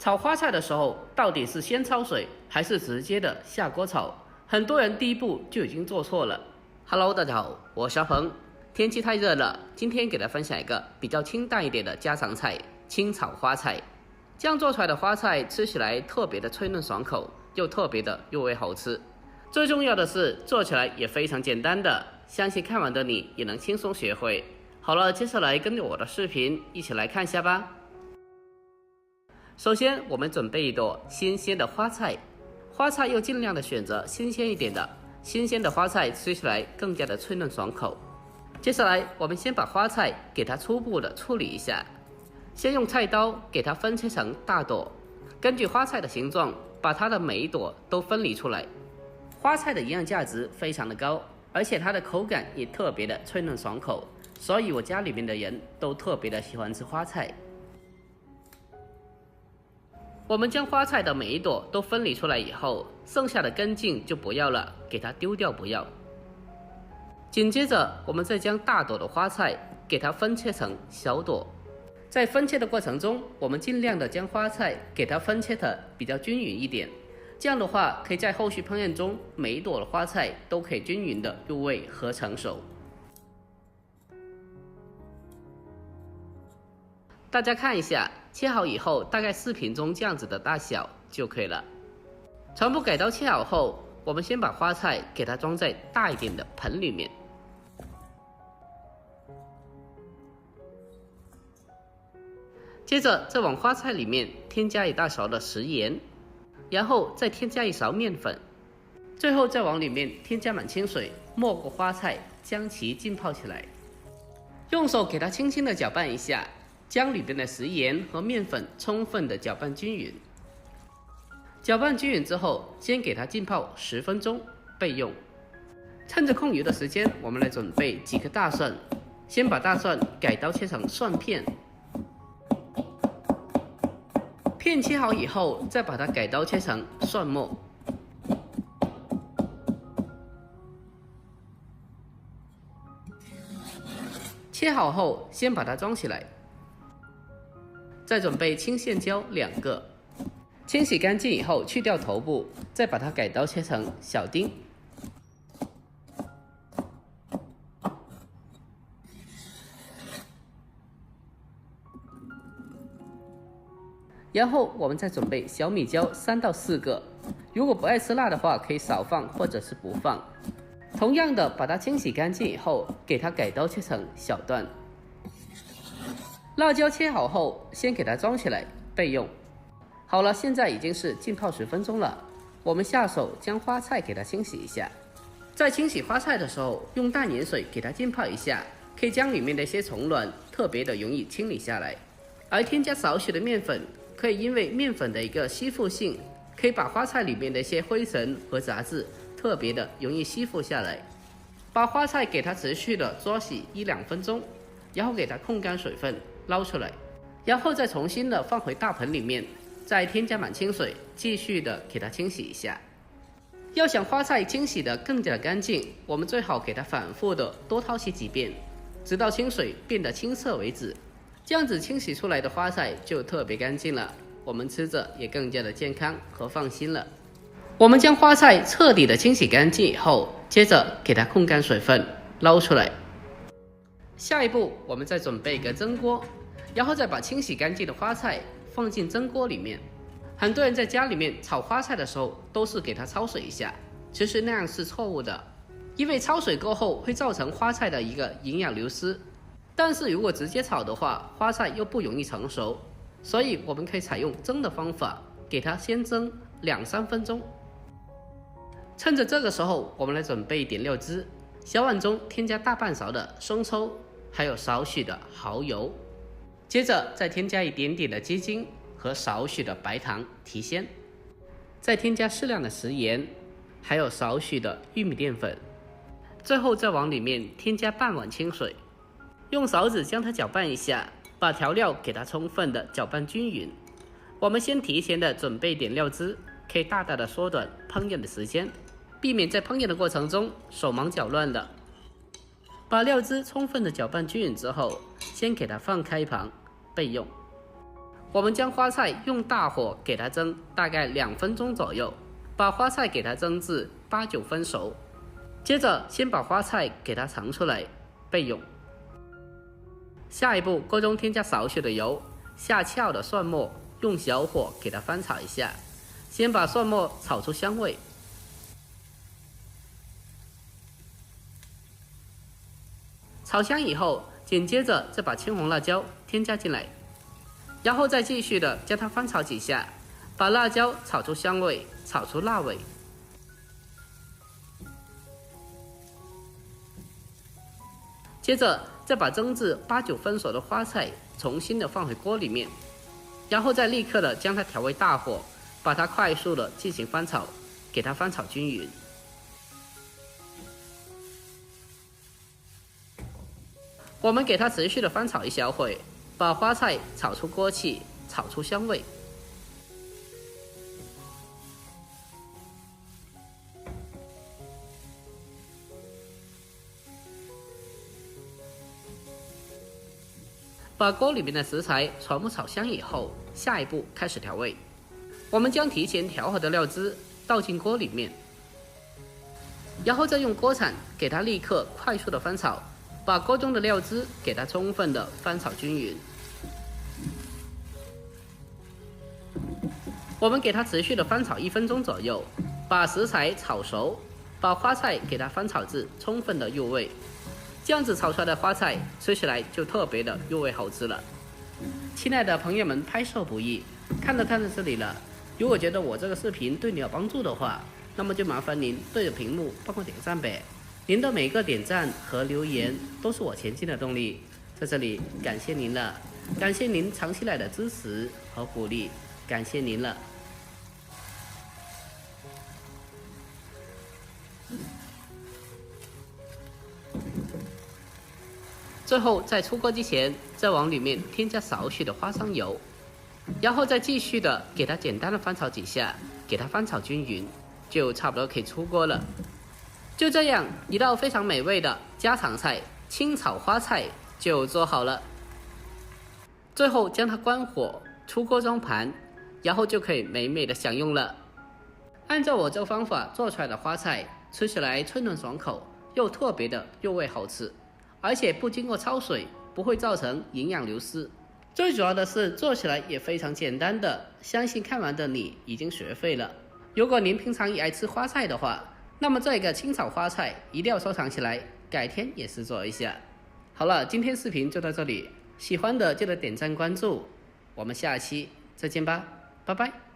炒花菜的时候，到底是先焯水还是直接的下锅炒？很多人第一步就已经做错了。Hello， 大家好，我是阿鹏。天气太热了，今天给大家分享一个比较清淡一点的家常菜——清炒花菜。这样做出来的花菜吃起来特别的脆嫩爽口，又特别的入味好吃。最重要的是，做起来也非常简单的，相信看完的你也能轻松学会。好了，接下来跟着我的视频一起来看一下吧。首先，我们准备一朵新鲜的花菜，花菜又尽量的选择新鲜一点的，新鲜的花菜吃起来更加的脆嫩爽口。接下来，我们先把花菜给它初步的处理一下，先用菜刀给它分切成大朵，根据花菜的形状，把它的每一朵都分离出来。花菜的营养价值非常的高，而且它的口感也特别的脆嫩爽口，所以我家里面的人都特别的喜欢吃花菜。我们将花菜的每一朵都分离出来以后，剩下的根茎就不要了，给它丢掉不要。紧接着，我们再将大朵的花菜给它分切成小朵。在分切的过程中，我们尽量的将花菜给它分切的比较均匀一点，这样的话，可以在后续烹饪中每一朵的花菜都可以均匀的入味和成熟。大家看一下，切好以后大概4平中这样子的大小就可以了。全部改刀切好后，我们先把花菜给它装在大一点的盆里面，接着再往花菜里面添加1大勺的食盐，然后再添加1勺面粉，最后再往里面添加满清水，没过花菜，将其浸泡起来。用手给它轻轻的搅拌一下，将里边的食盐和面粉充分的搅拌均匀。搅拌均匀之后，先给它浸泡10分钟备用。趁着空余的时间，我们来准备几颗大蒜，先把大蒜改刀切成蒜片，片切好以后，再把它改刀切成蒜末。切好后，先把它装起来。再准备青线椒2个，清洗干净以后去掉头部，再把它改刀切成小丁。然后我们再准备小米椒3到4个，如果不爱吃辣的话，可以少放或者是不放。同样的，把它清洗干净以后，给它改刀切成小段。辣椒切好后，先给它装起来备用。好了，现在已经是浸泡10分钟了，我们下手将花菜给它清洗一下。在清洗花菜的时候，用淡盐水给它浸泡一下，可以将里面的一些虫卵特别的容易清理下来。而添加少许的面粉，可以因为面粉的一个吸附性，可以把花菜里面的一些灰尘和杂质特别的容易吸附下来。把花菜给它持续的焯洗1-2分钟，然后给它控干水分，捞出来，然后再重新的放回大盆里面，再添加满清水，继续的给它清洗一下。要想花菜清洗的更加的干净，我们最好给它反复的多淘洗几遍，直到清水变得清澈为止。这样子清洗出来的花菜就特别干净了，我们吃着也更加的健康和放心了。我们将花菜彻底的清洗干净以后，接着给它控干水分，捞出来。下一步，我们再准备一个蒸锅，然后再把清洗干净的花菜放进蒸锅里面。很多人在家里面炒花菜的时候都是给它焯水一下，其实那样是错误的，因为焯水过后会造成花菜的一个营养流失。但是如果直接炒的话，花菜又不容易成熟，所以我们可以采用蒸的方法，给它先蒸2-3分钟。趁着这个时候，我们来准备一点料汁，小碗中添加大半勺的生抽，还有少许的蚝油，接着再添加一点点的鸡精和少许的白糖提鲜，再添加适量的食盐，还有少许的玉米淀粉，最后再往里面添加半碗清水，用勺子将它搅拌一下，把调料给它充分的搅拌均匀。我们先提前的准备一点料汁，可以大大的缩短烹饪的时间，避免在烹饪的过程中手忙脚乱的。把料汁充分的搅拌均匀之后，先给它放开一旁备用。我们将花菜用大火给它蒸，大概2分钟左右，把花菜给它蒸至8、9分熟。接着先把花菜给它盛出来备用。下一步，锅中添加少许的油，下翘的蒜末，用小火给它翻炒一下，先把蒜末炒出香味。炒香以后，紧接着再把青红辣椒添加进来，然后再继续的将它翻炒几下，把辣椒炒出香味，炒出辣味。接着再把蒸至8、9分熟的花菜重新的放回锅里面，然后再立刻的将它调为大火，把它快速的进行翻炒，给它翻炒均匀。我们给它持续的翻炒一小会，把花菜炒出锅气，炒出香味。把锅里面的食材全部炒香以后，下一步开始调味。我们将提前调好的料汁倒进锅里面，然后再用锅铲给它立刻快速的翻炒，把锅中的料汁给它充分的翻炒均匀。我们给它持续的翻炒1分钟左右，把食材炒熟，把花菜给它翻炒至充分的入味。这样子炒出来的花菜吃起来就特别的入味好吃了。亲爱的朋友们，拍摄不易，看到这里了，如果觉得我这个视频对你有帮助的话，那么就麻烦您对着屏幕帮我点赞呗。您的每一个点赞和留言都是我前进的动力，在这里感谢您了，感谢您长期来的支持和鼓励，感谢您了。最后在出锅之前，再往里面添加少许的花生油，然后再继续的给它简单的翻炒几下，给它翻炒均匀，就差不多可以出锅了。就这样，一道非常美味的家常菜清炒花菜就做好了。最后将它关火，出锅装盘，然后就可以美美的享用了。按照我这个方法做出来的花菜，吃起来脆嫩爽口，又特别的入味好吃，而且不经过焯水，不会造成营养流失。最主要的是做起来也非常简单的，相信看完的你已经学会了。如果您平常也爱吃花菜的话，那么这个清炒花菜一定要收藏起来，改天也是做一下。好了，今天视频就到这里，喜欢的记得点赞关注，我们下期再见吧，拜拜。